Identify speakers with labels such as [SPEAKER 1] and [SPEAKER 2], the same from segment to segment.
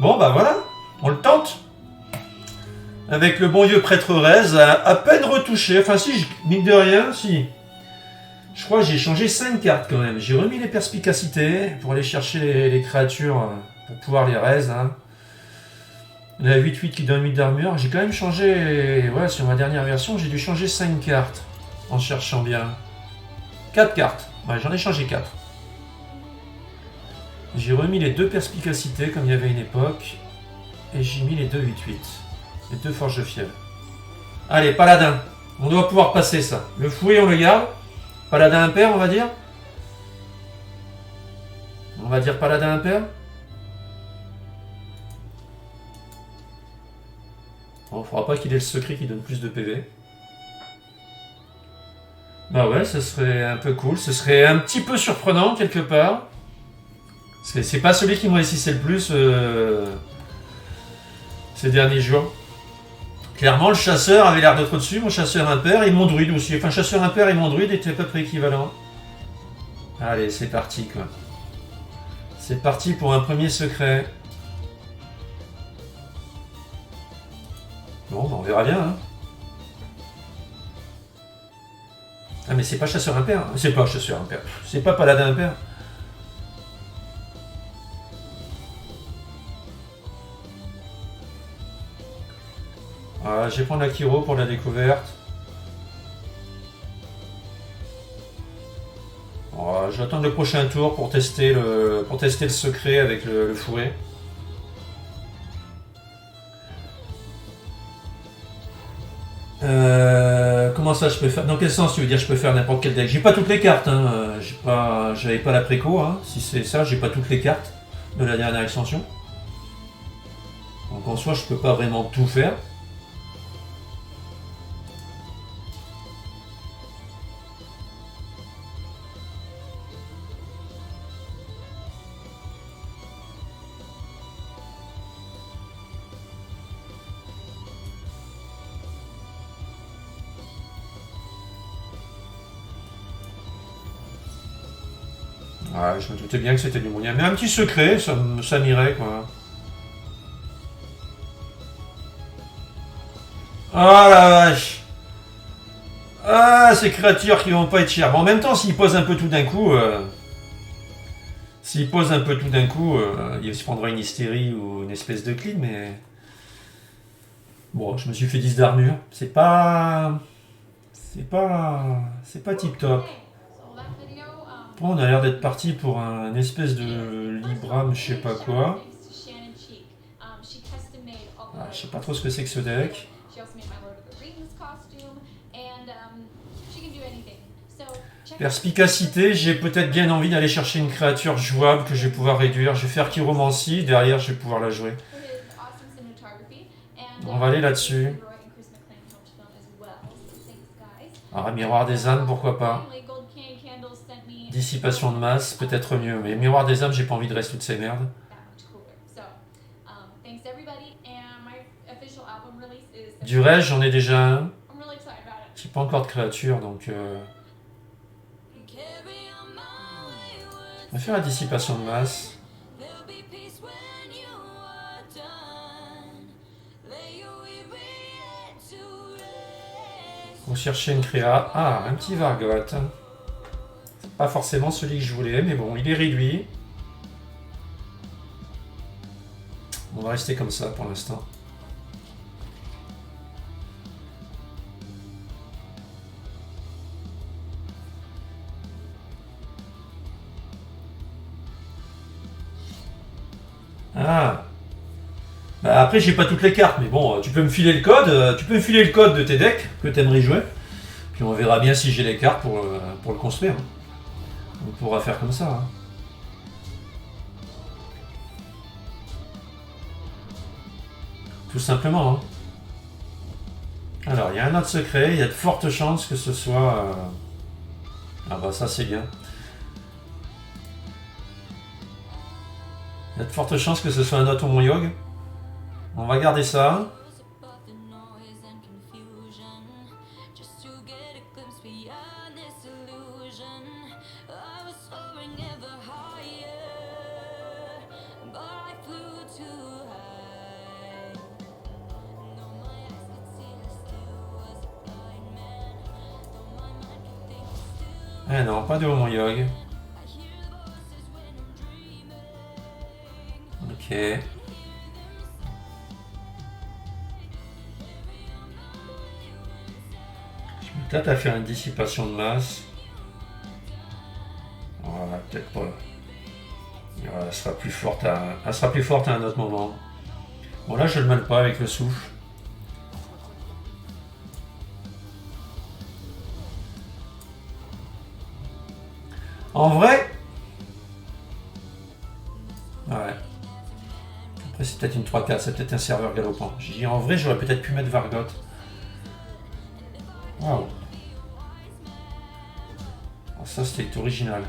[SPEAKER 1] Bon, bah voilà, on le tente. Avec le bon vieux prêtre Rez, à peine retouché. Enfin, si, mine de rien, si. Je crois que j'ai changé 5 cartes quand même. J'ai remis les perspicacités pour aller chercher les créatures pour pouvoir les raise. Hein. La 8-8 qui donne 8 d'armure. J'ai quand même changé. Ouais, sur ma dernière version, j'ai dû changer 5 cartes en cherchant bien. 4 cartes. Ouais, j'en ai changé 4. J'ai remis les 2 perspicacités comme il y avait une époque. Et j'ai mis les 2 8-8. Les 2 forges de fièvre. Allez, paladin. On doit pouvoir passer ça. Le fouet, on le garde. Paladin impair, on va dire. On va dire paladin impair. Bon, il ne faudra pas qu'il ait le secret qui donne plus de PV. Bah ouais, ce serait un peu cool. Ce serait un petit peu surprenant quelque part. C'est pas celui qui me réussissait le plus ces derniers jours. Clairement, le chasseur avait l'air d'être au-dessus, mon chasseur impair et mon druide aussi. Enfin, chasseur impair et mon druide étaient à peu près équivalents. Allez, c'est parti quoi. C'est parti pour un premier secret. Bon, bah, on verra bien. Hein. Ah, mais c'est pas chasseur impair. Hein. C'est pas chasseur impair. C'est pas paladin impair. Ah, je vais prendre l'Akiro pour la découverte. J'attends le prochain tour pour tester le secret avec le fouet. Comment ça je peux faire? Dans quel sens tu veux dire je peux faire n'importe quel deck? J'ai pas toutes les cartes, hein. J'avais pas la préco, hein. Si c'est ça, j'ai pas toutes les cartes de la dernière extension. Donc en soi je peux pas vraiment tout faire. Ouais, je me doutais bien que c'était du moyen. Mais un petit secret, ça m'irait quoi. Ah la vache! Ah, ces créatures qui vont pas être chères. Bon, en même temps, s'ils posent un peu tout d'un coup, il se prendra une hystérie ou une espèce de clean, mais. Bon, je me suis fait 10 d'armure. C'est pas tip top. Bon, on a l'air d'être parti pour un espèce de Libram, je sais pas quoi. Ah, je sais pas trop ce que c'est que ce deck. Perspicacité, j'ai peut-être bien envie d'aller chercher une créature jouable que je vais pouvoir réduire. Je vais faire Chiromancie, derrière je vais pouvoir la jouer. On va aller là-dessus. Ah, miroir des âmes, pourquoi pas. Dissipation de masse, peut-être mieux. Mais miroir des âmes, j'ai pas envie de rester toutes ces merdes. Du reste, j'en ai déjà un. J'ai pas encore de créature, donc... On va faire la dissipation de masse. On cherchait une créa. Ah, un petit Vargot. C'est pas forcément celui que je voulais, mais bon, il est réduit. On va rester comme ça pour l'instant. Ah. Bah après j'ai pas toutes les cartes, mais bon, tu peux me filer le code, de tes decks que t'aimerais jouer, puis on verra bien si j'ai les cartes pour le construire. On pourra faire comme ça. Hein. Tout simplement. Hein. Alors il y a un autre secret, il y a de fortes chances que ce soit... Ah bah ça c'est bien. Il y a de fortes chances que ce soit un autre mon Yogg. On va garder ça. Eh non, pas de Homongyog. Ok. Peut-être à faire une dissipation de masse. Voilà, peut-être pas. Voilà, elle sera plus forte à un autre moment. Bon là je le mêle pas avec le souffle. En vrai. Ouais. Après c'est peut-être une 3-4, c'est peut-être un serveur galopant. J'ai dit en vrai j'aurais peut-être pu mettre Vargot. Wow. Alors, ça c'était original.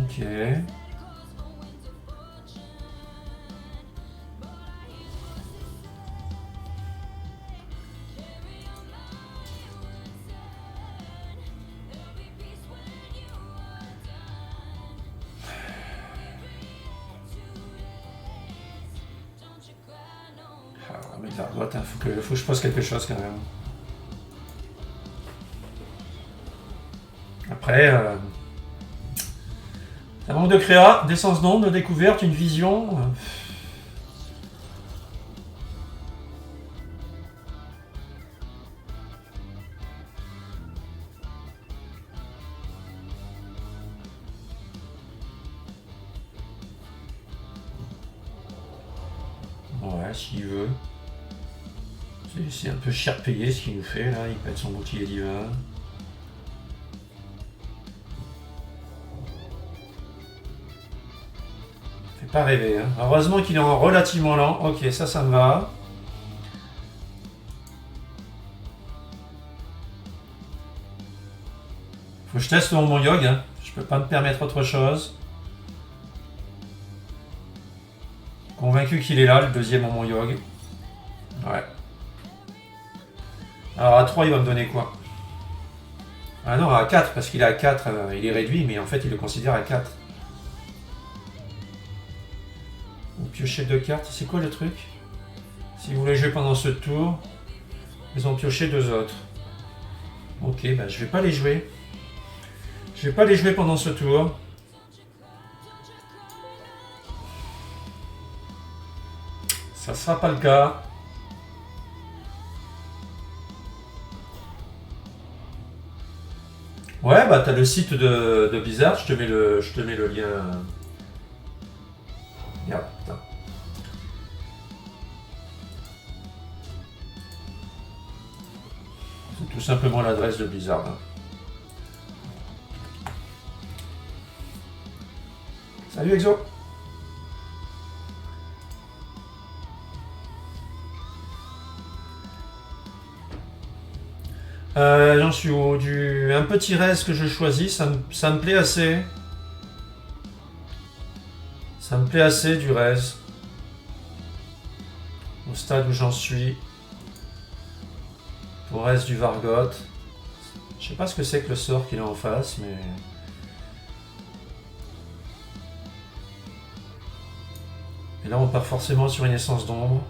[SPEAKER 1] Ok. Mais Vargot, hein, faut que je pose quelque chose quand même. Après, un manque de créa, d'essence d'onde, de découverte, une vision. Ouais, s'il veut. C'est un peu cher payé ce qu'il nous fait là, il pète son bouclier divin. Fait pas rêver, hein. Heureusement qu'il est en relativement lent. Ok, ça me va. Faut que je teste mon Yog, hein. Je peux pas me permettre autre chose. Convaincu qu'il est là, le deuxième en mon Yog. Ouais. Alors à 3, il va me donner quoi? Ah non, à 4, parce qu'il est à 4, il est réduit, mais en fait, il le considère à 4. Ou piocher 2 cartes, c'est quoi le truc? Si vous voulez jouer pendant ce tour, ils ont pioché 2 autres. Ok, bah je vais pas les jouer. Je vais pas les jouer pendant ce tour. Ça sera pas le cas. Ouais, bah t'as le site de Blizzard, je te mets le lien. Merde, putain. C'est tout simplement l'adresse de Blizzard. Hein. Salut Exo. J'en suis où un petit reste que je choisis, ça me plaît assez. Ça me plaît assez du reste. Au stade où j'en suis. Pour reste du Vargot. Je sais pas ce que c'est que le sort qu'il a en face, mais... Et là on part forcément sur une essence d'ombre.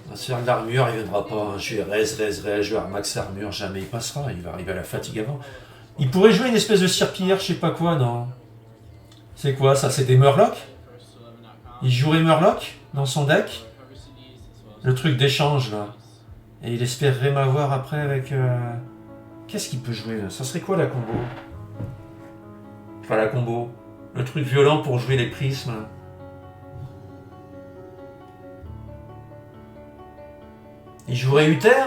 [SPEAKER 1] Un cercle d'armure, il viendra pas. Hein. Je vais raise, je vais max armure, jamais il passera. Il va arriver à la fatigue avant. Il pourrait jouer une espèce de cirpillère, je sais pas quoi, non? C'est quoi ça? C'est des Murlocs? Il jouerait Murloc dans son deck? Le truc d'échange là. Et il espérerait m'avoir après avec... Qu'est-ce qu'il peut jouer là? Ça serait quoi la combo? Enfin la combo. Le truc violent pour jouer les prismes. Il jouerait Uther?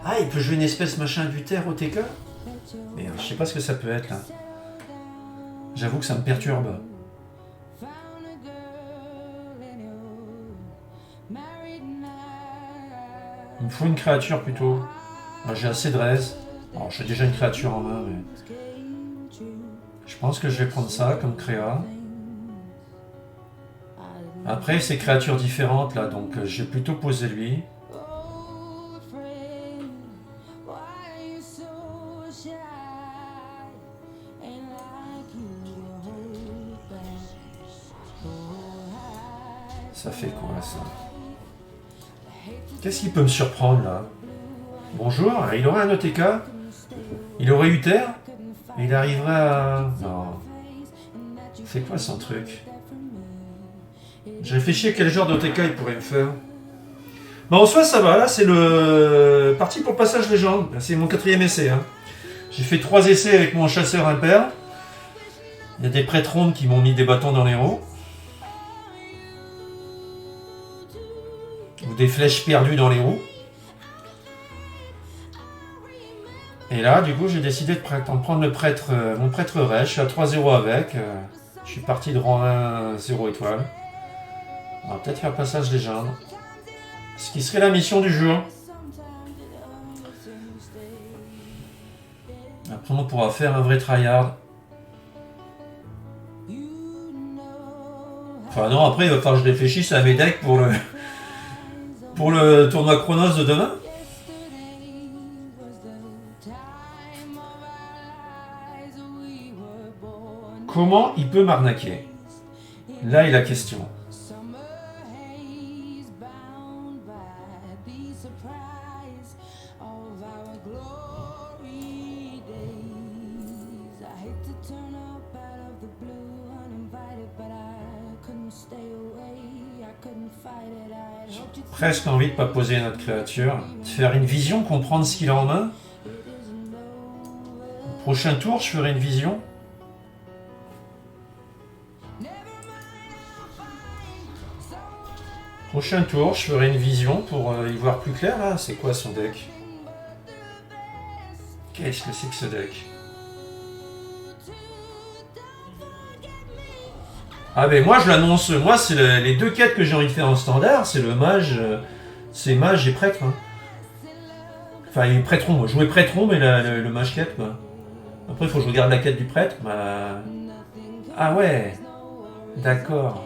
[SPEAKER 1] Ah, il peut jouer une espèce machin d'Uther au TK? Mais je sais pas ce que ça peut être là. J'avoue que ça me perturbe. Il me faut une créature plutôt. J'ai assez de res. Alors j'ai déjà une créature en main, mais... Je pense que je vais prendre ça comme créa. Après, c'est créatures différentes là, donc je vais plutôt poser lui. Ça fait quoi, ça? Qu'est-ce qui peut me surprendre, là? Bonjour, il aurait un OTK, il aurait eu terre, et il arriverait à... Non. C'est quoi son truc? Je réfléchis à quel genre d'OTK il pourrait me faire. Bon, en soi, ça va, là, c'est le... Parti pour le passage légende. C'est mon 4e essai, hein. J'ai fait 3 essais avec mon chasseur impair. Il y a des prêtres rondes qui m'ont mis des bâtons dans les roues. Ou des flèches perdues dans les roues. Et là, du coup, j'ai décidé de prendre le prêtre, mon prêtre Ray. Je suis à 3-0 avec. Je suis parti de rang 1, 0 étoile. On va peut-être faire passage légende. Ce qui serait la mission du jour. Après, on pourra faire un vrai tryhard. Enfin non, après, il va falloir que je réfléchisse à mes decks pour le tournoi Chronos de demain. Comment il peut m'arnaquer? Là est la question. J'ai presque envie de pas poser notre créature, de faire une vision, comprendre ce qu'il a en main. Au prochain tour, je ferai une vision. Prochain tour, je ferai une vision pour y voir plus clair. Là, c'est quoi son deck? Qu'est-ce que c'est que ce deck? Ah ben moi je l'annonce, moi c'est les 2 quêtes que j'ai envie de faire en standard, c'est le mage, c'est mage et prêtre. Hein. Enfin il est prêtron, moi jouer prêtron mais le mage quête quoi. Après il faut que je regarde la quête du prêtre. Bah... Ah ouais, d'accord.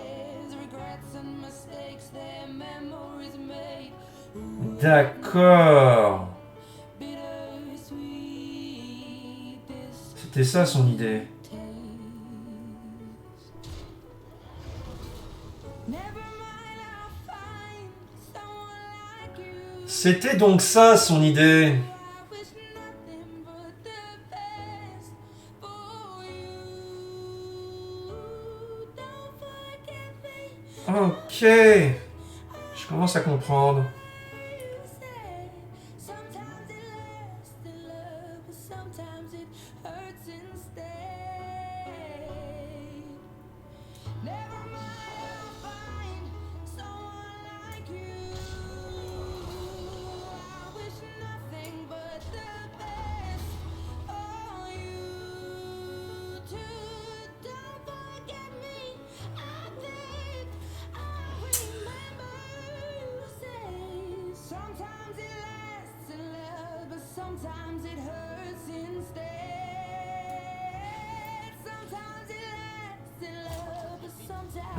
[SPEAKER 1] D'accord. C'était ça son idée. C'était donc ça son idée. Ok. Je commence à comprendre.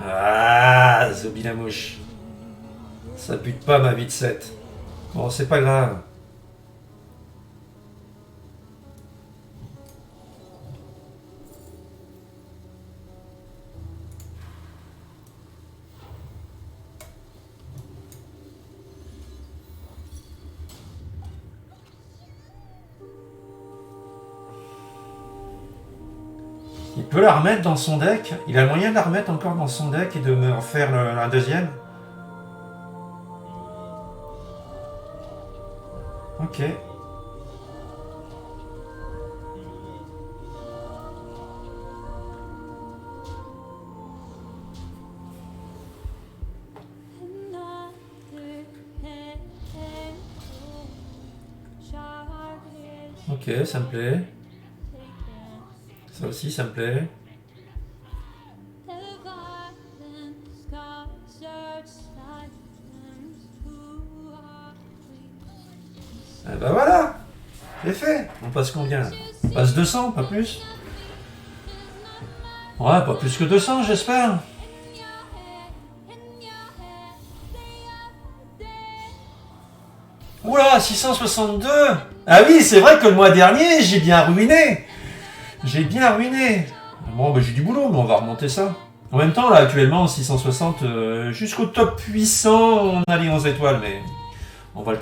[SPEAKER 1] Ah, Zobi la mouche. Ça bute pas ma vie de 7. Bon, c'est pas grave. Il peut la remettre dans son deck. Il a le moyen de la remettre encore dans son deck et de me refaire la deuxième. Ok. Ok, ça me plaît. Ça aussi, ça me plaît. Ah bah voilà, c'est fait. On passe combien? On passe 200, pas plus. Ouais, pas plus que 200, j'espère. Oula, 662. Ah oui, c'est vrai que le mois dernier, j'ai bien ruiné. J'ai bien ruiné. Bon, bah, j'ai du boulot, mais on va remonter ça. En même temps, là, actuellement, 660, jusqu'au top puissant, on a les 11 étoiles, mais on va le